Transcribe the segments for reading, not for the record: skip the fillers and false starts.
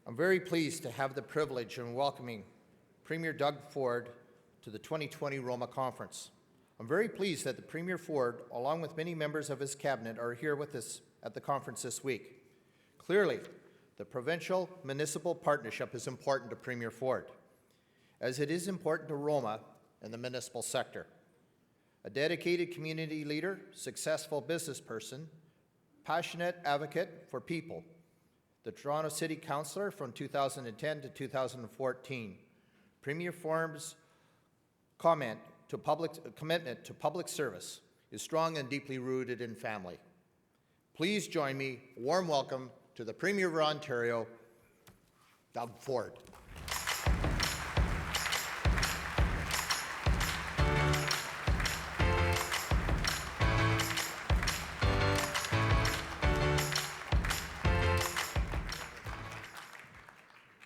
I'm very pleased to have the privilege in welcoming Premier Doug Ford to the 2020 ROMA Conference. I'm very pleased that the Premier Ford, along with many members of his cabinet, are here with us at the conference this week. Clearly, the provincial-municipal partnership is important to Premier Ford, as it is important to ROMA and the municipal sector. A dedicated community leader, successful business person, passionate advocate for people, the Toronto City Councillor from 2010 to 2014, Premier Ford's commitment to public service is strong and deeply rooted in family. Please join me. A warm welcome to the Premier of Ontario, Doug Ford.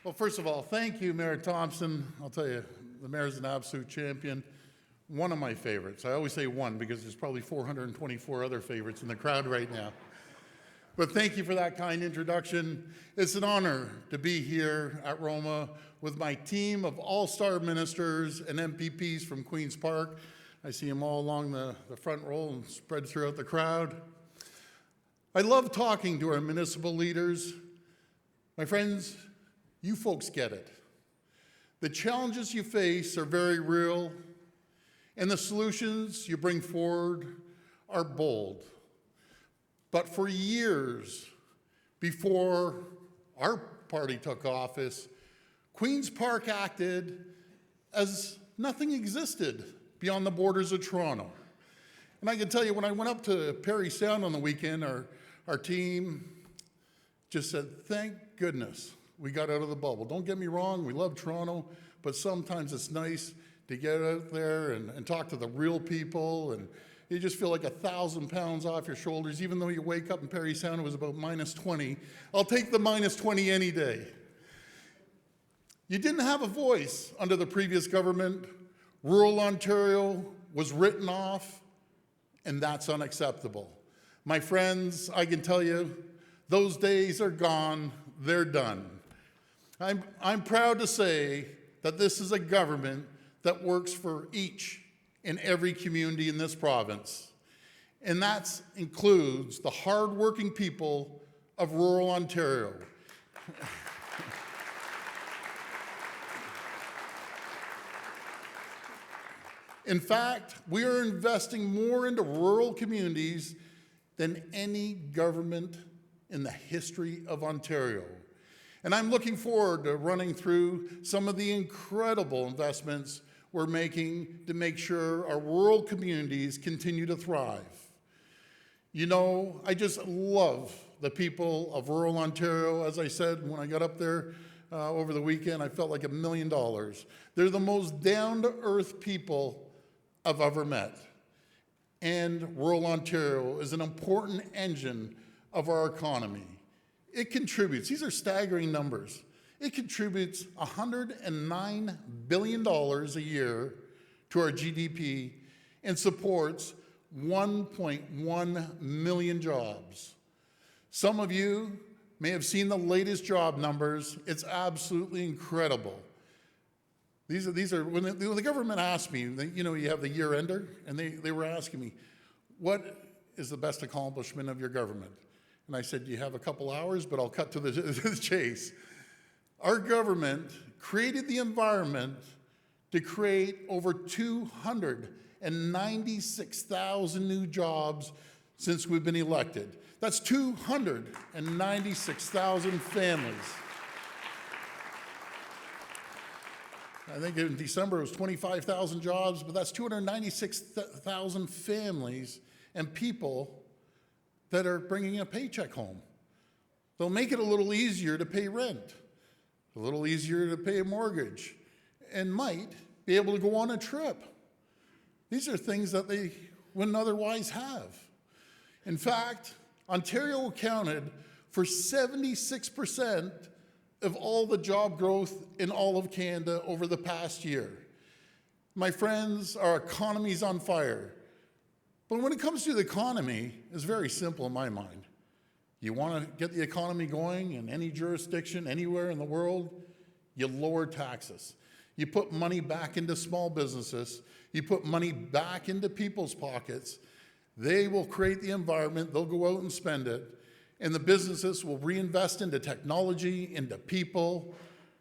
Well, first of all, thank you, Mayor Thompson. I'll tell you, the mayor's an absolute champion. One of my favorites. I always say one because there's probably 424 other favorites in the crowd right now. But thank you for that kind introduction. It's an honor to be here at ROMA with my team of all-star ministers and MPPs from Queen's Park. I see them all along the front row and spread throughout the crowd. I love talking to our municipal leaders. My friends, you folks get it. The challenges you face are very real, and the solutions you bring forward are bold. But for years before our party took office, Queen's Park acted as nothing existed beyond the borders of Toronto. And I can tell you, when I went up to Parry Sound on the weekend, our team just said, thank goodness we got out of the bubble. Don't get me wrong, we love Toronto, but sometimes it's nice to get out there and talk to the real people, and you just feel like 1,000 pounds off your shoulders, even though you wake up in Parry Sound, it was about -20. I'll take the -20 any day. You didn't have a voice under the previous government. Rural Ontario was written off, and that's unacceptable. My friends, I can tell you, those days are gone, they're done. I'm proud to say that this is a government that works for each in every community in this province. And that includes the hard-working people of rural Ontario. In fact, we are investing more into rural communities than any government in the history of Ontario. And I'm looking forward to running through some of the incredible investments we're making to make sure our rural communities continue to thrive. You know, I just love the people of rural Ontario. As I said, when I got up there over the weekend, I felt like $1 million. They're the most down-to-earth people I've ever met. And rural Ontario is an important engine of our economy. It contributes, these are staggering numbers, it contributes $109 billion a year to our GDP and supports 1.1 million jobs. Some of you may have seen the latest job numbers. It's absolutely incredible. These are when the government asked me, you know, you have the year ender, and they were asking me, what is the best accomplishment of your government? And I said, you have a couple hours, but I'll cut to the chase. Our government created the environment to create over 296,000 new jobs since we've been elected. That's 296,000 families. I think in December it was 25,000 jobs, but that's 296,000 families and people that are bringing a paycheck home. They'll make it a little easier to pay rent, a little easier to pay a mortgage, and might be able to go on a trip. These are things that they wouldn't otherwise have. In fact, Ontario accounted for 76% of all the job growth in all of Canada over the past year. My friends, our economy's on fire. But when it comes to the economy, it's very simple in my mind. You want to get the economy going in any jurisdiction, anywhere in the world, you lower taxes. You put money back into small businesses. You put money back into people's pockets. They will create the environment. They'll go out and spend it. And the businesses will reinvest into technology, into people,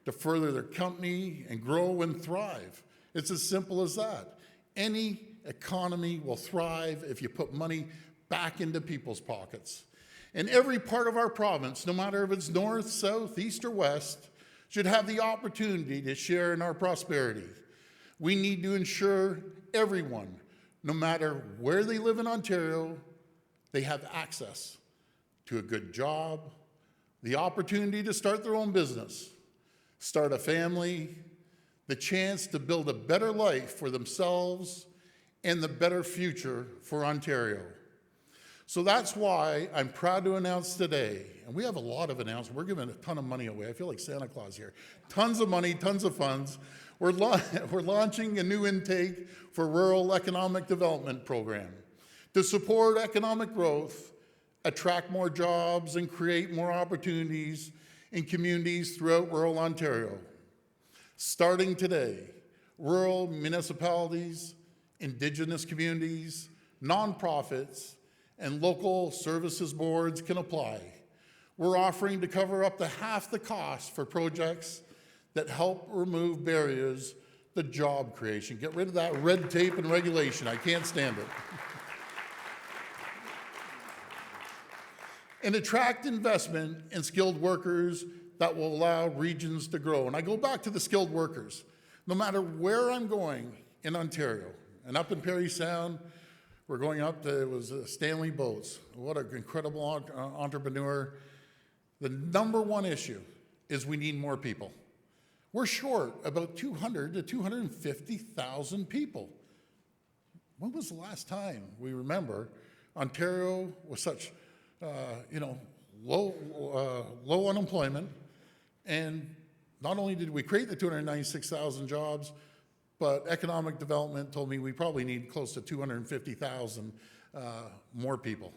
to further their company and grow and thrive. It's as simple as that. Any economy will thrive if you put money back into people's pockets. And every part of our province, no matter if it's north, south, east, or west, should have the opportunity to share in our prosperity. We need to ensure everyone, no matter where they live in Ontario, they have access to a good job, the opportunity to start their own business, start a family, the chance to build a better life for themselves and the better future for Ontario. So that's why I'm proud to announce today, and we have a lot of announcements. We're giving a ton of money away. I feel like Santa Claus here. Tons of money, tons of funds. We're launching a new intake for Rural Economic Development Program to support economic growth, attract more jobs, and create more opportunities in communities throughout rural Ontario. Starting today, rural municipalities, Indigenous communities, nonprofits, and local services boards can apply. We're offering to cover up to half the cost for projects that help remove barriers to job creation. Get rid of that red tape and regulation. I can't stand it. And attract investment in skilled workers that will allow regions to grow. And I go back to the skilled workers. No matter where I'm going in Ontario, and up in Parry Sound, we're going up to, it was Stanley Boats. What an incredible entrepreneur. The number one issue is we need more people. We're short about 200 to 250,000 people. When was the last time we remember Ontario was such, low unemployment, and not only did we create the 296,000 jobs, but economic development told me we probably need close to 250,000 more people.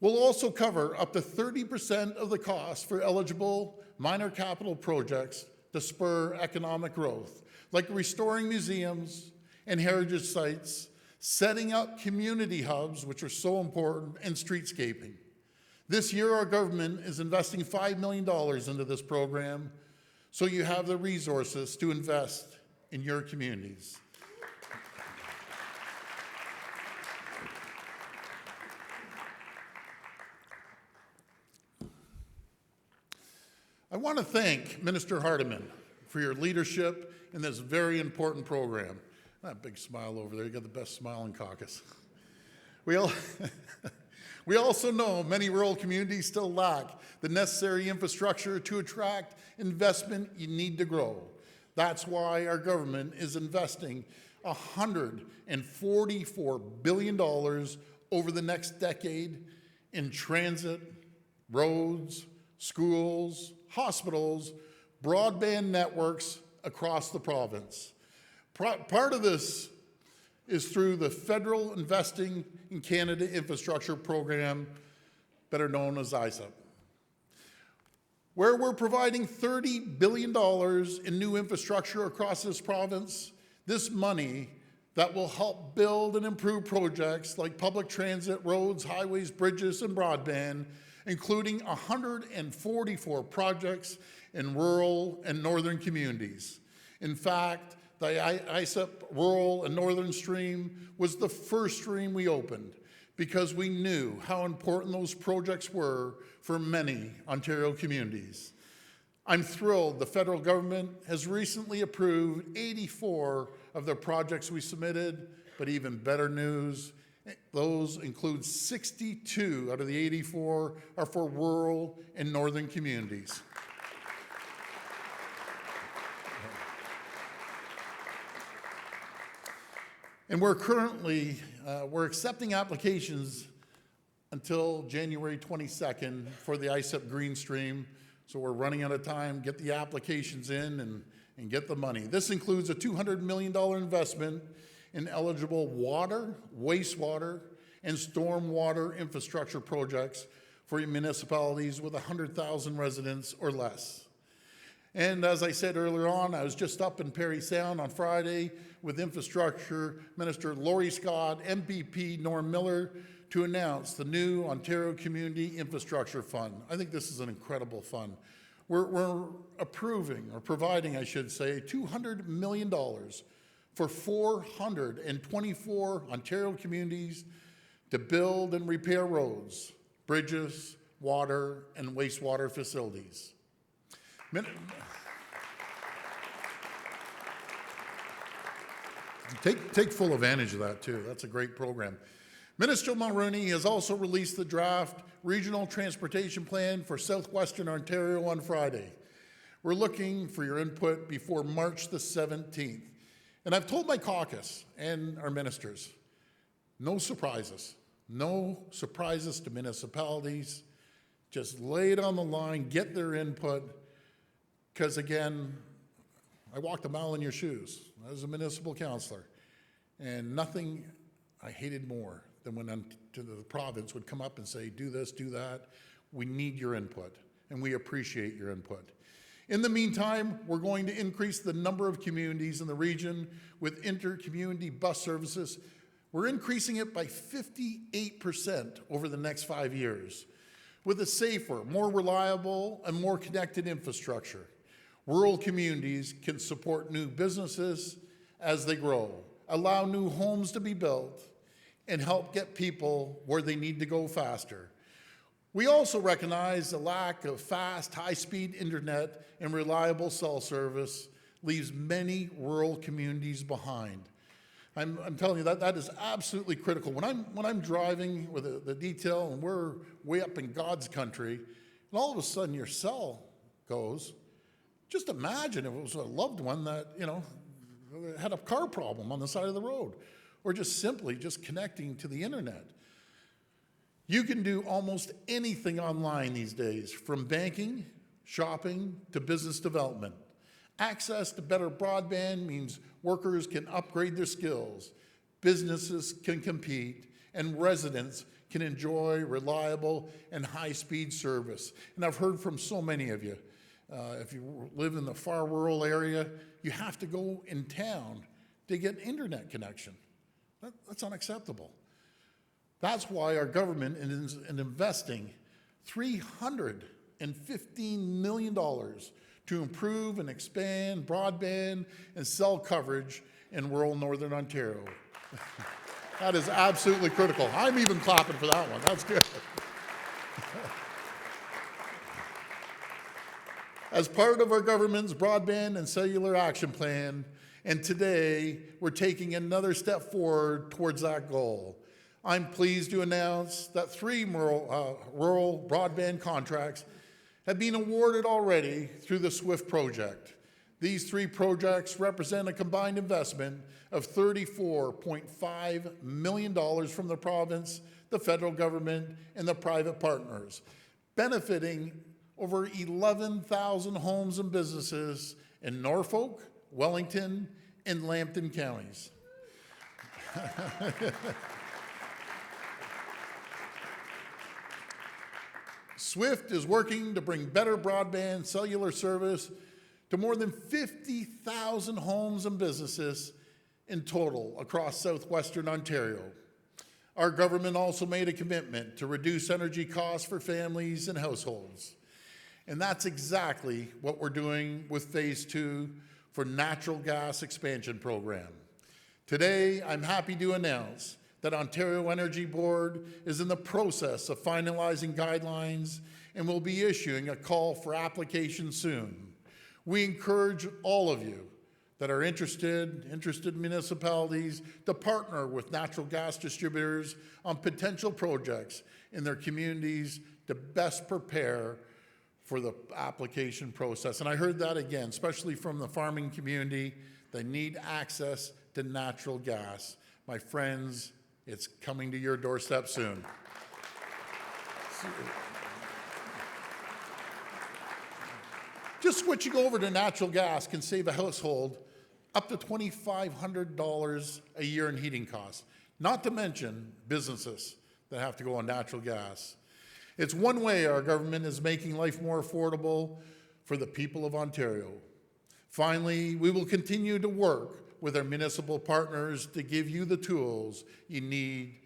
We'll also cover up to 30% of the cost for eligible minor capital projects to spur economic growth, like restoring museums and heritage sites, setting up community hubs, which are so important, and streetscaping. This year, our government is investing $5 million into this program, so you have the resources to invest in your communities. I want to thank Minister Hardeman for your leadership in this very important program. That big smile over there, you got the best smile in caucus. We also know many rural communities still lack the necessary infrastructure to attract investment you need to grow. That's why our government is investing $144 billion over the next decade in transit, roads, schools, hospitals, broadband networks across the province. Part of this is through the Federal Investing in Canada Infrastructure Program, better known as ISIP, where we're providing $30 billion in new infrastructure across this province. This money that will help build and improve projects like public transit, roads, highways, bridges, and broadband, including 144 projects in rural and northern communities. In fact, the ISIP Rural and Northern Stream was the first stream we opened because we knew how important those projects were for many Ontario communities. I'm thrilled the federal government has recently approved 84 of the projects we submitted, but even better news, those include 62 out of the 84 are for rural and northern communities. And we're currently, we're accepting applications until January 22nd for the ISIP Green Stream. So we're running out of time, get the applications in and get the money. This includes a $200 million investment in eligible water, wastewater, and stormwater infrastructure projects for municipalities with 100,000 residents or less. And as I said earlier on, I was just up in Parry Sound on Friday with Infrastructure Minister Laurie Scott, MPP Norm Miller, to announce the new Ontario Community Infrastructure Fund. I think this is an incredible fund. We're approving, or providing, I should say, $200 million for 424 Ontario communities to build and repair roads, bridges, water, and wastewater facilities. Take full advantage of that too. That's a great program. Minister Mulroney has also released the draft Regional Transportation Plan for Southwestern Ontario on Friday. We're looking for your input before March the 17th. And I've told my caucus and our ministers, no surprises. No surprises to municipalities. Just lay it on the line, get their input, because again, I walked a mile in your shoes as a municipal councillor, and nothing I hated more than when the province would come up and say, do this, do that. We need your input, and we appreciate your input. In the meantime, we're going to increase the number of communities in the region with inter-community bus services. We're increasing it by 58% over the next 5 years with a safer, more reliable, and more connected infrastructure. Rural communities can support new businesses as they grow, allow new homes to be built, and help get people where they need to go faster. We also recognize the lack of fast, high-speed internet and reliable cell service leaves many rural communities behind. I'm telling you that is absolutely critical. When I'm driving with the detail and we're way up in God's country, and all of a sudden your cell goes, just imagine if it was a loved one that, had a car problem on the side of the road, or just simply connecting to the internet. You can do almost anything online these days, from banking, shopping, to business development. Access to better broadband means workers can upgrade their skills, businesses can compete, and residents can enjoy reliable and high-speed service. And I've heard from so many of you, if you live in the far rural area, you have to go in town to get internet connection. That's unacceptable. That's why our government is investing $315 million to improve and expand broadband and cell coverage in rural Northern Ontario. That is absolutely critical. I'm even clapping for that one. That's good. As part of our government's broadband and cellular action plan, and today we're taking another step forward towards that goal. I'm pleased to announce that 3 rural broadband contracts have been awarded already through the SWIFT project. These 3 projects represent a combined investment of $34.5 million from the province, the federal government, and the private partners, benefiting over 11,000 homes and businesses in Norfolk, Wellington, and Lambton counties. SWIFT is working to bring better broadband cellular service to more than 50,000 homes and businesses in total across southwestern Ontario. Our government also made a commitment to reduce energy costs for families and households. And that's exactly what we're doing with Phase 2 for natural gas expansion program. Today, I'm happy to announce that Ontario Energy Board is in the process of finalizing guidelines and will be issuing a call for application soon. We encourage all of you that are interested municipalities to partner with natural gas distributors on potential projects in their communities to best prepare for the application process. And I heard that again, especially from the farming community. They need access to natural gas. My friends, it's coming to your doorstep soon. Just switching over to natural gas can save a household up to $2,500 a year in heating costs, not to mention businesses that have to go on natural gas. It's one way our government is making life more affordable for the people of Ontario. Finally, we will continue to work with our municipal partners to give you the tools you need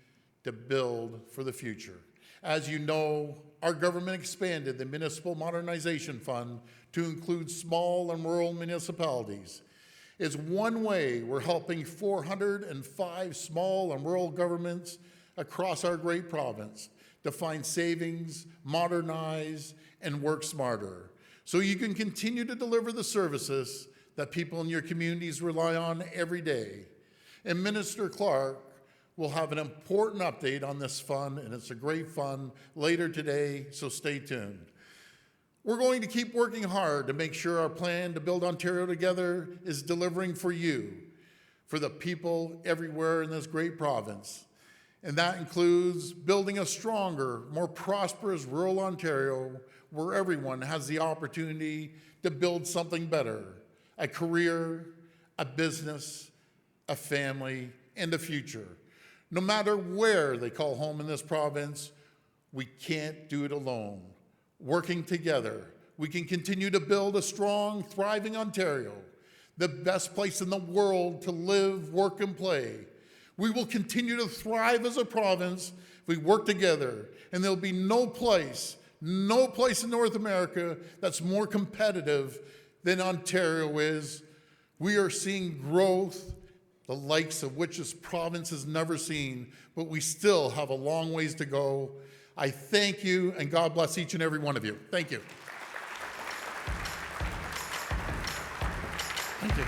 to build for the future. As you know, our government expanded the Municipal Modernization Fund to include small and rural municipalities. It's one way we're helping 405 small and rural governments across our great province to find savings, modernize, and work smarter, so you can continue to deliver the services that people in your communities rely on every day. And Minister Clark will have an important update on this fund, and it's a great fund, later today, so stay tuned. We're going to keep working hard to make sure our plan to build Ontario together is delivering for you, for the people everywhere in this great province. And that includes building a stronger, more prosperous rural Ontario where everyone has the opportunity to build something better, a career, a business, a family, and a future. No matter where they call home in this province, we can't do it alone. Working together, we can continue to build a strong, thriving Ontario, the best place in the world to live, work, and play. We will continue to thrive as a province if we work together, and there'll be no place in North America that's more competitive than Ontario is. We are seeing growth, the likes of which this province has never seen, but we still have a long ways to go. I thank you, and God bless each and every one of you. Thank you. Thank you.